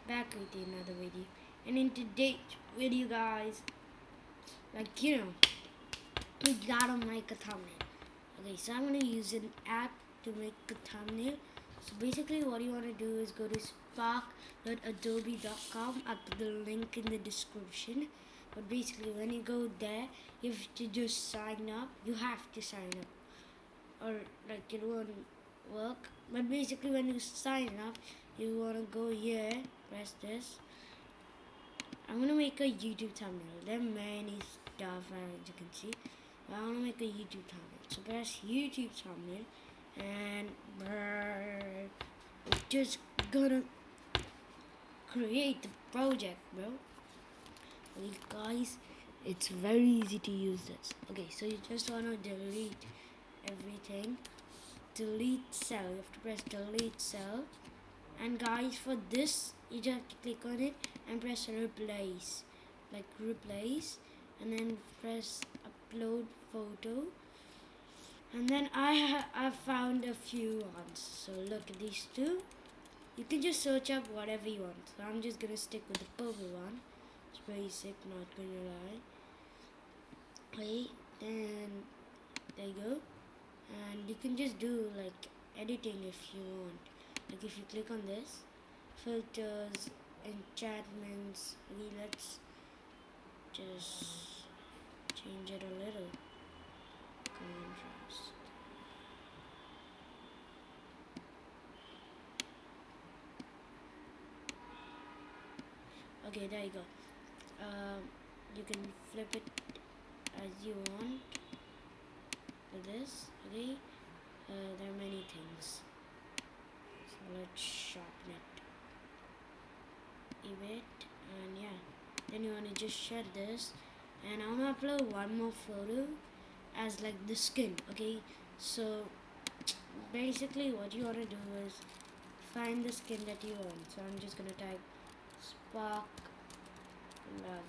back with another video. And in today's video, guys, we gotta make a thumbnail. Okay, so I'm gonna use an app to make a thumbnail. So basically, what you wanna do is go to spark.adobe.com. I'll put the link in the description. But basically, when you go there, you have to just sign up. You have to sign up, or like it won't work. But basically, when you sign up, you wanna go here, press this. I'm gonna make a YouTube thumbnail. There are many stuff as you can see. But I wanna make a YouTube thumbnail. So press YouTube thumbnail, and it's just gonna create the project, bro. Okay, guys, it's very easy to use this. Okay, so you just wanna delete everything. Delete cell. You have to press delete cell. And guys, for this, you just have to click on it and press replace, like replace, and then press upload photo. And then I found a few ones. So look at these two. You can just search up whatever you want. So I'm just gonna stick with the purple one. It's basic, not gonna lie. Okay, then there you go. And you can just do like editing if you want. Like if you click on this, filters, enchantments. Okay, let's just change it a little. Contrast. Okay, there you go. You can flip it as you want with this. Okay, there are many things. So let's sharpen it a bit, and yeah. Then you wanna just share this, and I wanna upload one more photo as like the skin. Okay, so basically what you wanna do is find the skin that you want. So I'm just gonna type spark plug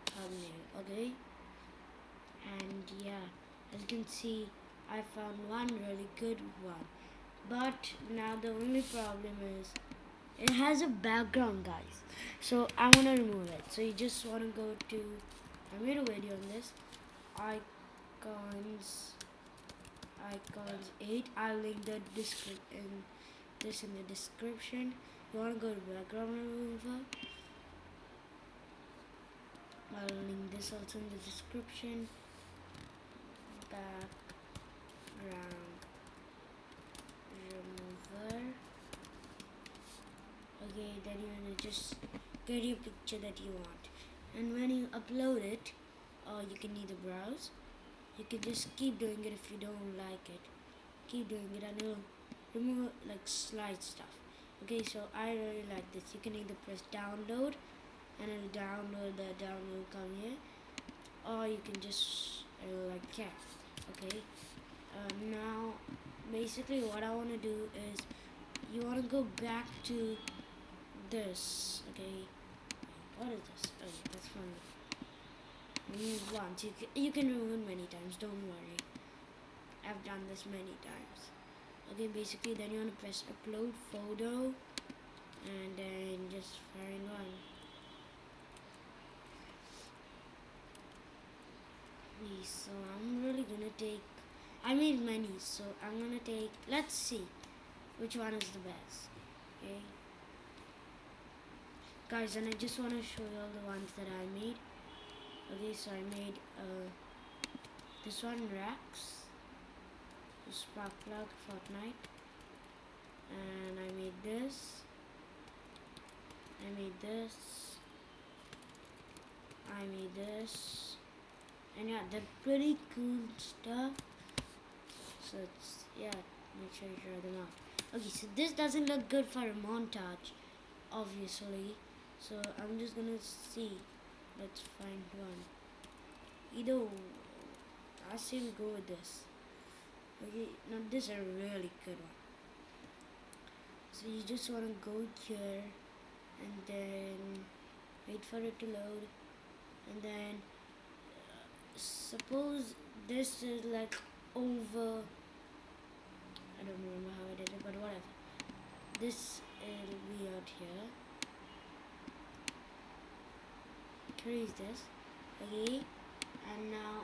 thumbnail. Okay, and yeah, as you can see, I found one really good one. But now the only problem is it has a background, guys. So I want to remove it. So you just want to go to, I made a video on this, icons 8. I'll link the this in the description. You want to go to background remover. I'll link this also in the description. Background remover. Okay, then you want to just get your picture that you want, and when you upload it, you can either browse, you can just keep doing it. If you don't like it, keep doing it, and it'll remove like slide stuff. Okay, so I really like this. You can either press download, and it'll download, the download come here, or you can just like yeah. Okay, now basically what I want to do is you want to go back to this. Okay, what is this? Oh, that's fun. Remove once. You can remove many times. Don't worry. I've done this many times. Okay, basically then you want to press upload photo, and then just find one. So I'm really gonna take. I made many, so I'm gonna take. Let's see which one is the best. Okay. Guys, and I just want to show you all the ones that I made. Okay, so I made this one, Rex, Spark Plug, Fortnite, and I made this, I made this, I made this, and yeah, they're pretty cool stuff. So it's, yeah, make sure you try them out. Okay, so this doesn't look good for a montage, obviously. So I'm just gonna see. Let's find one. Either I say we go with this. Okay, now this is a really good one. So you just wanna go here, and then wait for it to load, and then suppose this is like over. I don't remember how I did it, but whatever. This will be out here. Erase this. Okay, and now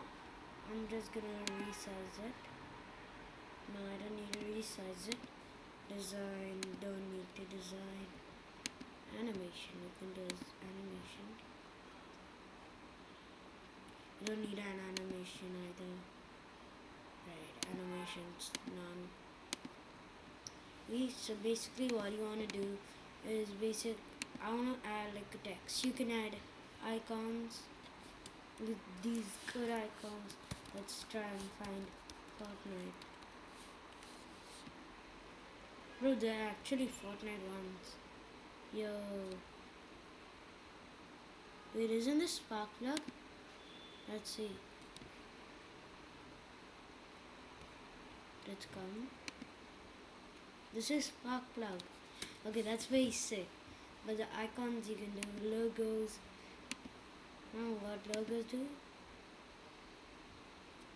I'm just gonna resize it. No, I don't need to resize it. Design, don't need to design. Animation, you can do animation. You don't need an animation either. Right, animations, none. So basically what you want to do is I want to add like a text. You can add icons with these good icons. Let's try and find Fortnite. Bro, they're actually Fortnite ones. Yo. Wait, isn't this spark plug? Let's see. Let's come. This is spark plug. Okay, that's very sick. But the icons you can do, logos. I don't know what logos do.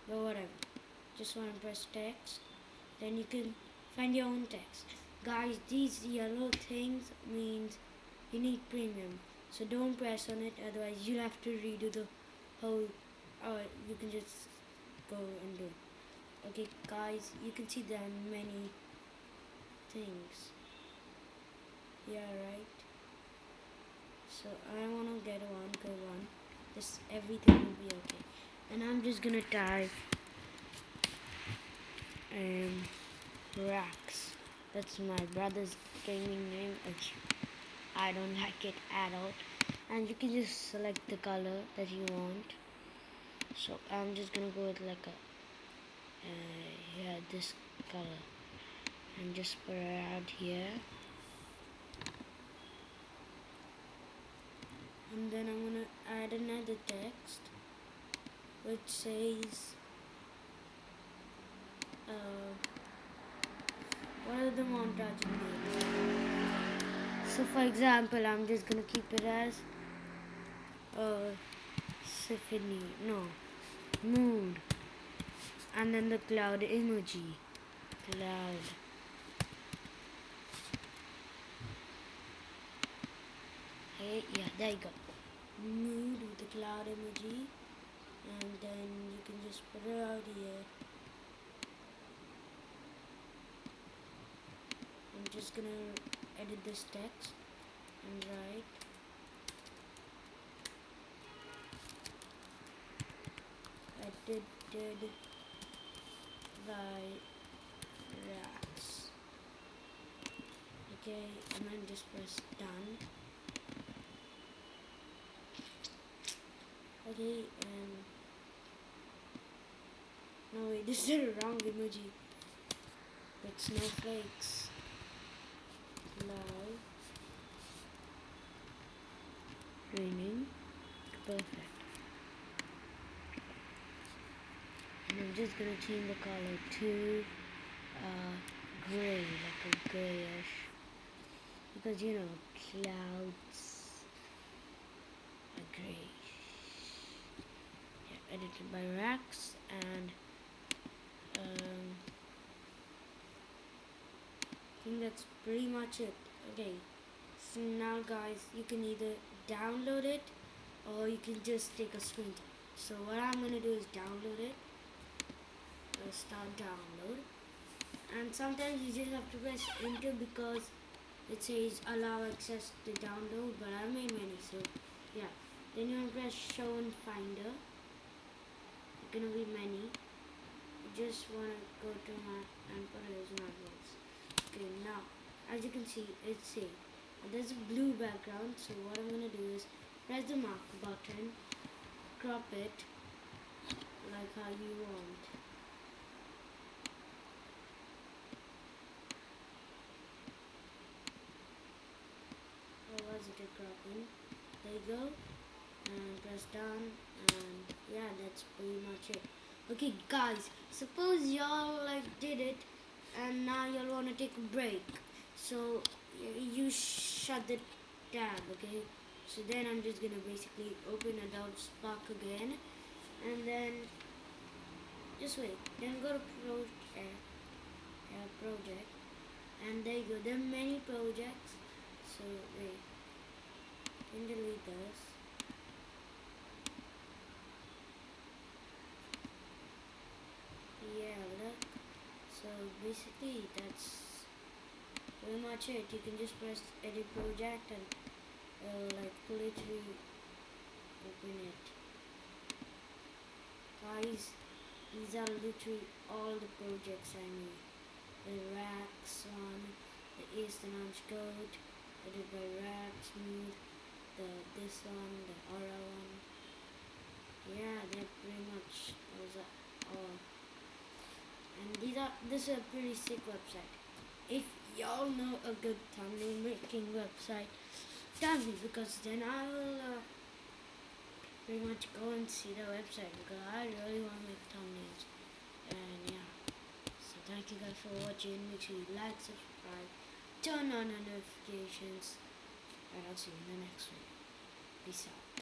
But whatever. Just want to press text. Then you can find your own text. Guys, these yellow things means you need premium. So don't press on it, otherwise you'll have to redo the whole, or you can just go and do it. Okay guys, you can see there are many things. Yeah, right. So I wanna get one. This everything will be okay. And I'm just gonna type Rax. That's my brother's gaming name. I don't like it at all. And you can just select the color that you want. So I'm just gonna go with like a yeah, this color, and just put it out here. And then I'm gonna add another text which says what are the montage names? So for example, I'm just gonna keep it as symphony, no, mood, and then the cloud emoji, cloud. Hey, yeah, there you go. Mood with the cloud emoji, and then you can just put it out here. I'm just gonna edit this text and write edited by Rax. Okay, and then just press done. Okay, and no wait, this is the wrong emoji. It's snowflakes. Live. Raining. Perfect. And I'm just gonna change the color to gray, like a grayish, because you know clouds are gray. Yeah, edited by Rax, and I think that's pretty much it. Okay, so now guys, you can either download it or you can just take a screenshot. So what I'm gonna do is download it. Start download, and sometimes you just have to press enter because it says allow access to download, but I made many, so yeah. Then you want to press show in finder. It's gonna be many. You just want to go to my and put it as marbles. Okay, now as you can see, it's saved. There's a blue background, so what I'm gonna do is press the mark button, crop it like how you want. Cropping. There you go, and press done, and yeah, that's pretty much it. Okay guys, suppose y'all like did it and now y'all want to take a break, so you shut the tab. Okay, so then I'm just gonna basically open Adobe Spark again, and then just wait, then go to project, and there you go. There are many projects, so wait, and delete this. So basically that's pretty much it. You can just press edit project and like literally open it. Guys, these are literally all the projects I made. The Rax one, the Eastern Arch Goat, edit by Rax, Smooth, this one, the Aura one. Yeah, they're pretty much those are all. And this is a pretty sick website. If y'all know a good thumbnail making website, tell me, because then I will pretty much go and see the website, because I really want to make thumbnails. And yeah, so thank you guys for watching. Make sure you like, subscribe, turn on the notifications, and I'll see you in the next one. Peace out.